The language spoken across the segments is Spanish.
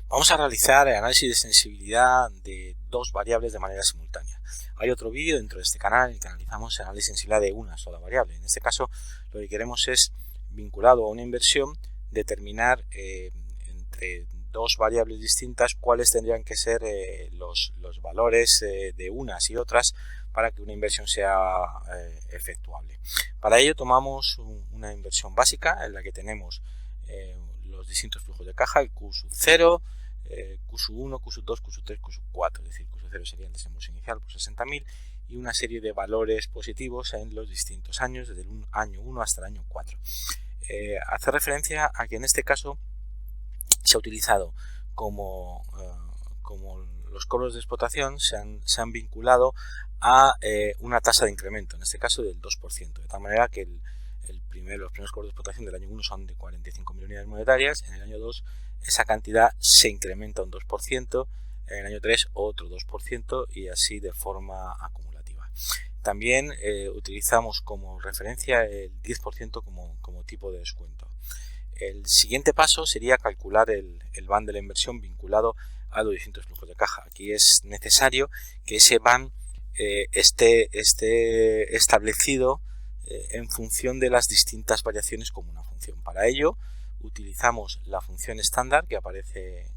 Vamos a realizar el análisis de sensibilidad de dos variables de manera simultánea. Hay otro vídeo dentro de este canal en el que analizamos el análisis de sensibilidad de una sola variable. En este caso, lo que queremos es, vinculado a una inversión, determinar entre dos variables distintas cuáles tendrían que ser los valores de unas y otras para que una inversión sea efectuable. Para ello tomamos una inversión básica en la que tenemos los distintos flujos de caja, el Q sub 0, Q sub 1, Q sub 2, Q sub 3, Q sub 4, es decir, Q sub 0 sería el desembolso inicial por 60.000 y una serie de valores positivos en los distintos años, desde el año 1 hasta el año 4. Hace referencia a que en este caso se ha utilizado como los cobros de explotación se han vinculado a una tasa de incremento, en este caso del 2%, de tal manera que los primeros cobros de explotación del año 1 son de 45.000 unidades monetarias, en el año 2 esa cantidad se incrementa un 2%, en el año 3 otro 2% y así de forma acumulativa. También utilizamos como referencia el 10% como tipo de descuento. El siguiente paso sería calcular el BAN de la inversión vinculado a los distintos flujos de caja. Aquí es necesario que ese BAN esté establecido en función de las distintas variaciones como una función. Para ello utilizamos la función estándar que aparece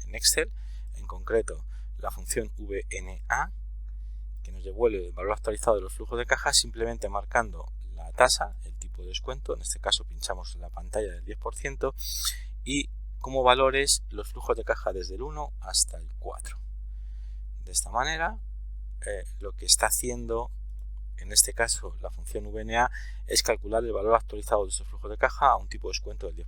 en Excel, en concreto la función VNA, que nos devuelve el valor actualizado de los flujos de caja simplemente marcando la tasa, el tipo de descuento, en este caso pinchamos la pantalla del 10% y como valores los flujos de caja desde el 1 hasta el 4. De esta manera lo que está haciendo en este caso la función VNA es calcular el valor actualizado de esos flujos de caja a un tipo de descuento del 10%.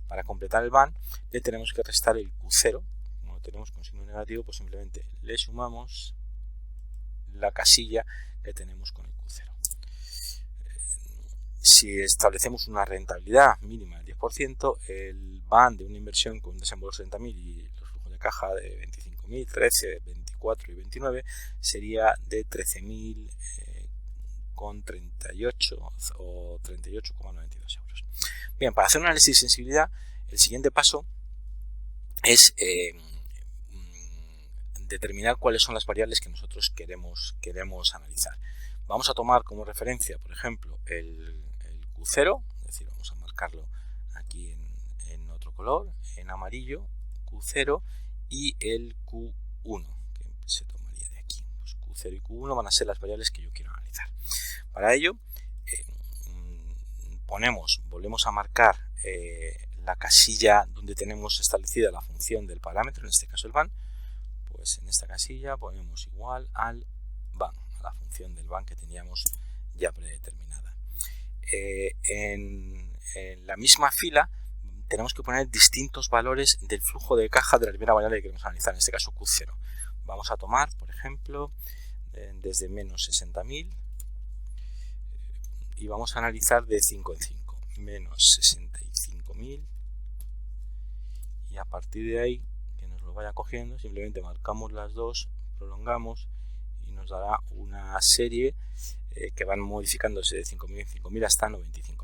Para completar el BAN le tenemos que restar el Q0, como lo tenemos con signo negativo, pues simplemente le sumamos la casilla que tenemos con el Q0. Si establecemos una rentabilidad mínima del 10%, el BAN de una inversión con un desembolso de 30.000 y los flujos de caja de 25.000, 13, 24 y 29 sería de 13.000 con 38 o 38,92 euros. Bien, para hacer un análisis de sensibilidad, el siguiente paso es determinar cuáles son las variables que nosotros queremos analizar. Vamos a tomar como referencia, por ejemplo, el Q0, es decir, vamos a marcarlo aquí en otro color, en amarillo, Q0, y el Q1, que se tomaría de aquí. Pues Q0 y Q1 van a ser las variables que yo quiero analizar. Para ello, volvemos a marcar la casilla donde tenemos establecida la función del parámetro, en este caso el BAN. Pues en esta casilla ponemos igual al BAN, a la función del BAN que teníamos ya predeterminada. En la misma fila tenemos que poner distintos valores del flujo de caja de la primera variable que queremos analizar, en este caso Q0. Vamos a tomar, por ejemplo, desde menos 60.000 y vamos a analizar de 5 en 5, menos 65.000 y a partir de ahí lo vaya cogiendo, simplemente marcamos las dos, prolongamos y nos dará una serie que van modificándose de 5.000 en 5.000 hasta 95.000.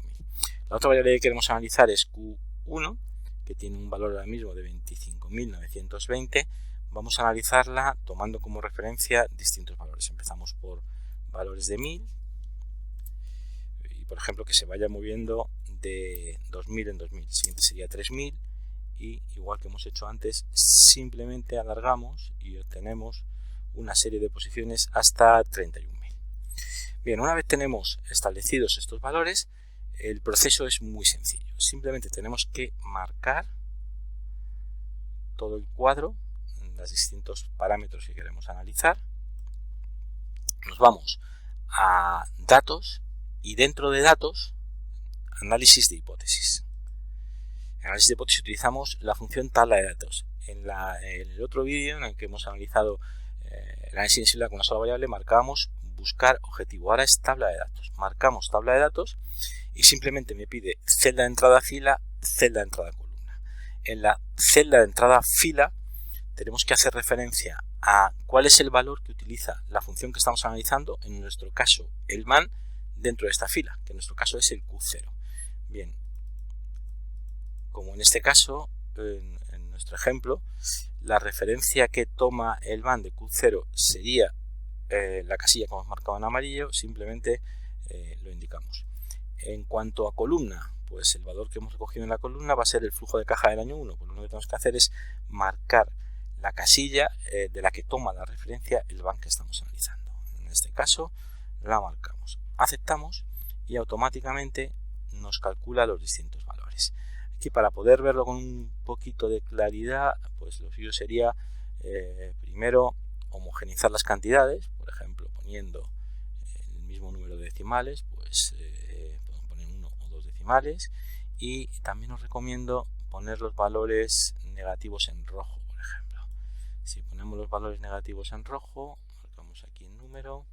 La otra variable que queremos analizar es Q1, que tiene un valor ahora mismo de 25.920. Vamos a analizarla tomando como referencia distintos valores. Empezamos por valores de 1000 y por ejemplo que se vaya moviendo de 2000 en 2000. El siguiente sería 3000. Y igual que hemos hecho antes, simplemente alargamos y obtenemos una serie de posiciones hasta 31.000. Bien, una vez tenemos establecidos estos valores, el proceso es muy sencillo. Simplemente tenemos que marcar todo el cuadro, los distintos parámetros que queremos analizar. Nos vamos a datos y dentro de datos, análisis de hipótesis. En análisis de hipótesis utilizamos la función tabla de datos. En el otro vídeo en el que hemos analizado el análisis de sensibilidad con una sola variable, marcábamos buscar objetivo. Ahora es tabla de datos. Marcamos tabla de datos y simplemente me pide celda de entrada fila, celda de entrada columna. En la celda de entrada fila tenemos que hacer referencia a cuál es el valor que utiliza la función que estamos analizando, en nuestro caso el BAN, dentro de esta fila, que en nuestro caso es el Q0. Bien. como en este caso, en nuestro ejemplo, la referencia que toma el BAN de Q0 sería la casilla que hemos marcado en amarillo, simplemente lo indicamos. En cuanto a columna, pues el valor que hemos recogido en la columna va a ser el flujo de caja del año 1. Pues lo único que tenemos que hacer es marcar la casilla de la que toma la referencia el BAN que estamos analizando. En este caso la marcamos, aceptamos y automáticamente nos calcula los distintos valores. Aquí, para poder verlo con un poquito de claridad, pues lo suyo sería primero homogeneizar las cantidades, por ejemplo poniendo el mismo número de decimales, pues podemos poner 1 o 2 decimales, y también os recomiendo poner los valores negativos en rojo, por ejemplo. Si ponemos los valores negativos en rojo, marcamos aquí el número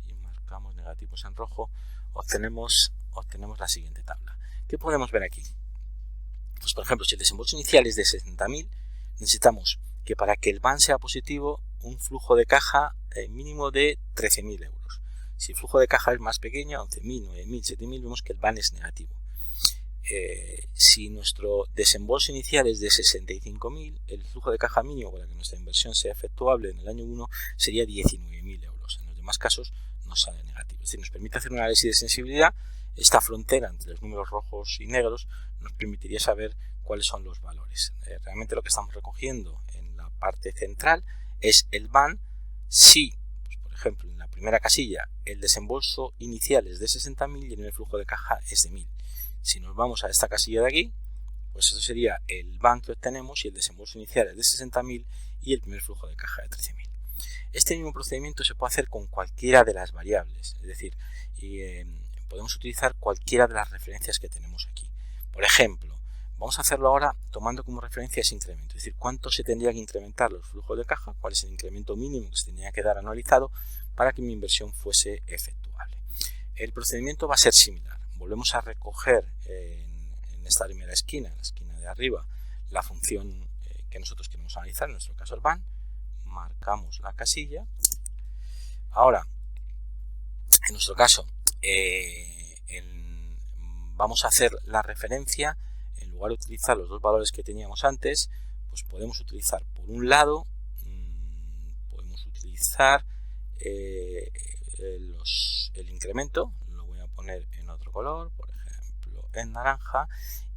y marcamos negativos en rojo, obtenemos la siguiente tabla. ¿Qué podemos ver aquí? Pues por ejemplo, si el desembolso inicial es de 60.000, necesitamos que para que el BAN sea positivo, un flujo de caja mínimo de 13.000 euros. Si el flujo de caja es más pequeño, 11.000, 9.000, 7.000, vemos que el BAN es negativo. Si nuestro desembolso inicial es de 65.000, el flujo de caja mínimo para que nuestra inversión sea efectuable en el año 1 sería 19.000 euros. En los demás casos nos sale negativo. Es decir, nos permite hacer un análisis de sensibilidad. Esta frontera entre los números rojos y negros nos permitiría saber cuáles son los valores. Realmente lo que estamos recogiendo en la parte central es el BAN si, pues por ejemplo, en la primera casilla el desembolso inicial es de 60.000 y el flujo de caja es de 1.000. Si nos vamos a esta casilla de aquí, pues eso sería el BAN que obtenemos y el desembolso inicial es de 60.000 y el primer flujo de caja de 13.000. Este mismo procedimiento se puede hacer con cualquiera de las variables, es decir, podemos utilizar cualquiera de las referencias que tenemos aquí. Por ejemplo, vamos a hacerlo ahora tomando como referencia ese incremento, es decir, cuánto se tendría que incrementar los flujos de caja, cuál es el incremento mínimo que se tendría que dar anualizado para que mi inversión fuese efectuable. El procedimiento va a ser similar. Volvemos a recoger en esta primera esquina, en la esquina de arriba, la función que nosotros queremos analizar, en nuestro caso el BAN, marcamos la casilla. Ahora, en nuestro caso, vamos a hacer la referencia, en lugar de utilizar los dos valores que teníamos antes, pues podemos utilizar por un lado, podemos utilizar el incremento, lo voy a poner en otro color, por ejemplo en naranja,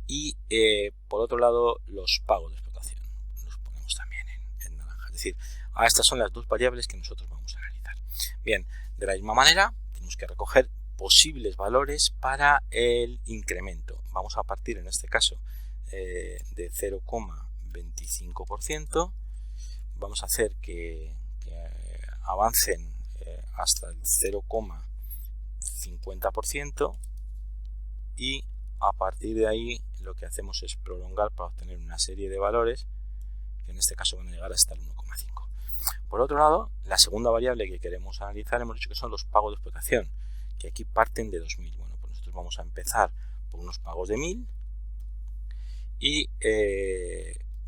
y por otro lado los pagos de explotación, los ponemos también en naranja. Es decir, estas son las dos variables que nosotros vamos a analizar. Bien, de la misma manera tenemos que recoger posibles valores para el incremento. Vamos a partir en este caso de 0,25%. Vamos a hacer que avancen hasta el 0,50% y a partir de ahí lo que hacemos es prolongar para obtener una serie de valores que en este caso van a llegar hasta el 1,5. Por otro lado, la segunda variable que queremos analizar hemos dicho que son los pagos de explotación, que aquí parten de 2.000. Bueno, pues nosotros vamos a empezar por unos pagos de 1.000 y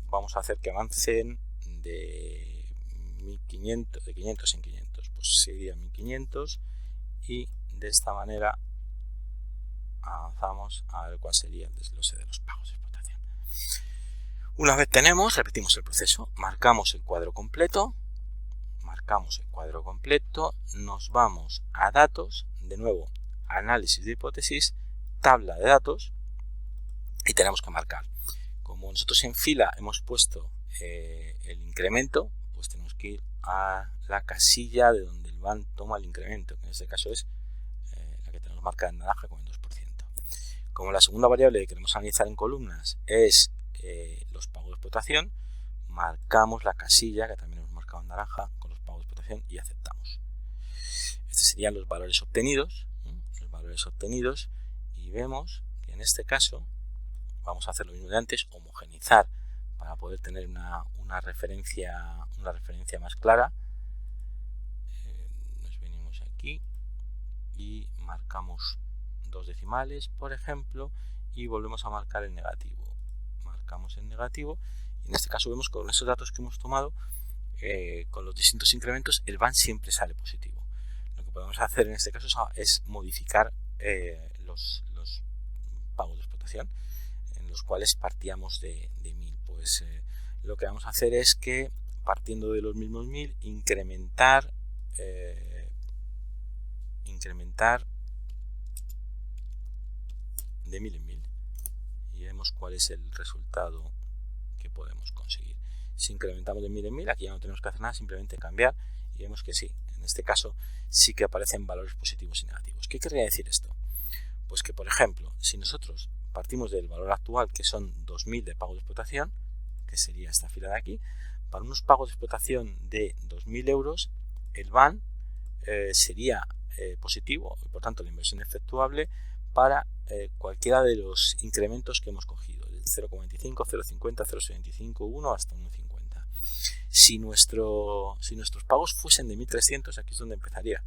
vamos a hacer que avancen de 1.500, de 500 en 500, pues sería 1.500 y de esta manera avanzamos a ver cuál sería el desglose de los pagos de explotación. Una vez tenemos, repetimos el proceso, marcamos el cuadro completo, nos vamos a datos, de nuevo análisis de hipótesis, tabla de datos y tenemos que marcar. Como nosotros en fila hemos puesto el incremento, pues tenemos que ir a la casilla de donde el BAN toma el incremento, que en este caso es la que tenemos marcada en naranja con el 2%. Como la segunda variable que queremos analizar en columnas es los pagos de explotación, marcamos la casilla que también hemos marcado en naranja con los pagos de explotación y aceptamos. Estos serían los valores obtenidos, y vemos que en este caso vamos a hacer lo mismo de antes, homogeneizar para poder tener una referencia más clara. Nos venimos aquí y marcamos 2 decimales, por ejemplo, y volvemos a marcar el negativo. Marcamos el negativo y en este caso vemos que con esos datos que hemos tomado, con los distintos incrementos, el BAN siempre sale positivo. Lo que podemos hacer en este caso es modificar los pagos de explotación. En los cuales partíamos de 1000. Pues lo que vamos a hacer es que, partiendo de los mismos 1000, incrementar de 1000 en 1000 y vemos cuál es el resultado que podemos conseguir. Si incrementamos de 1000 en 1000, aquí ya no tenemos que hacer nada, simplemente cambiar, y vemos que sí, en este caso sí que aparecen valores positivos y negativos. ¿Qué querría decir esto? Pues que, por ejemplo, si nosotros partimos del valor actual, que son 2000 de pago de explotación, que sería esta fila de aquí, para unos pagos de explotación de 2000 euros, el VAN sería positivo, y por tanto la inversión efectuable para cualquiera de los incrementos que hemos cogido, del 0,25, 0,50, 0,75, 1 hasta 1,50. Si nuestros pagos fuesen de 1300, aquí es donde empezaría.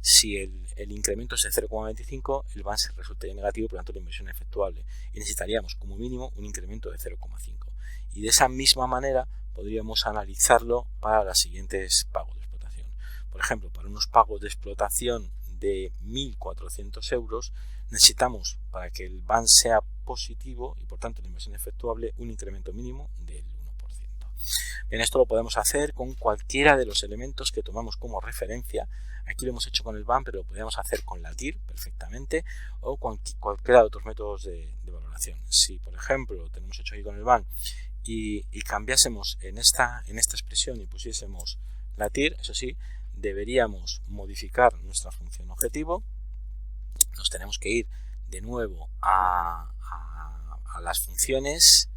Si el incremento es de 0,25, el VAN resultaría negativo, por lo tanto la inversión efectuable, y necesitaríamos como mínimo un incremento de 0,5. Y de esa misma manera podríamos analizarlo para los siguientes pagos de explotación. Por ejemplo, para unos pagos de explotación de 1.400 euros, necesitamos, para que el VAN sea positivo y por tanto la inversión efectuable, un incremento mínimo del 1%. Bien, esto lo podemos hacer con cualquiera de los elementos que tomamos como referencia. Aquí lo hemos hecho con el VAN, pero lo podríamos hacer con la TIR perfectamente, o con cualquiera de otros métodos de valoración. Si, por ejemplo, lo tenemos hecho aquí con el VAN y cambiásemos en esta expresión y pusiésemos la TIR, eso sí, deberíamos modificar nuestra función objetivo. Nos tenemos que ir de nuevo a las funciones,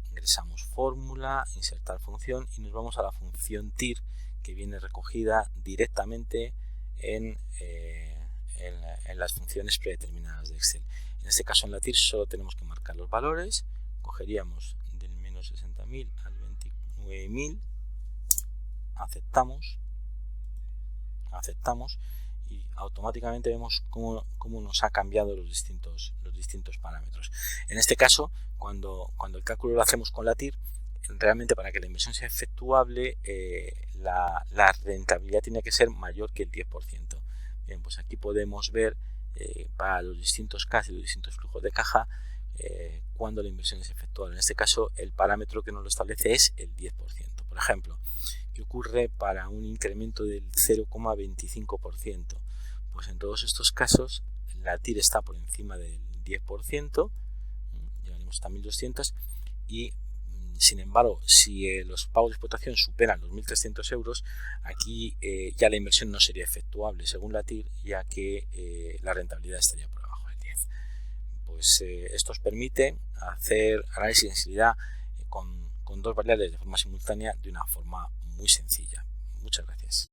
ingresamos fórmula, insertar función y nos vamos a la función TIR, que viene recogida directamente en las funciones predeterminadas de Excel. En este caso en la TIR solo tenemos que marcar los valores, cogeríamos del menos 60.000 al 29.000, aceptamos y automáticamente vemos cómo nos ha cambiado los distintos parámetros. En este caso, cuando el cálculo lo hacemos con la TIR, realmente para que la inversión sea efectuable, la rentabilidad tiene que ser mayor que el 10%. Bien, pues aquí podemos ver para los distintos casos y los distintos flujos de caja cuando la inversión es efectuable. En este caso, el parámetro que nos lo establece es el 10%. Por ejemplo, ¿qué ocurre para un incremento del 0,25%? Pues en todos estos casos la TIR está por encima del 10%, llegaremos hasta 1200, y sin embargo, si los pagos de explotación superan los 1.300 euros, aquí ya la inversión no sería efectuable según la TIR, ya que la rentabilidad estaría por debajo del 10. Pues esto os permite hacer análisis de sensibilidad con dos variables de forma simultánea de una forma muy sencilla. Muchas gracias.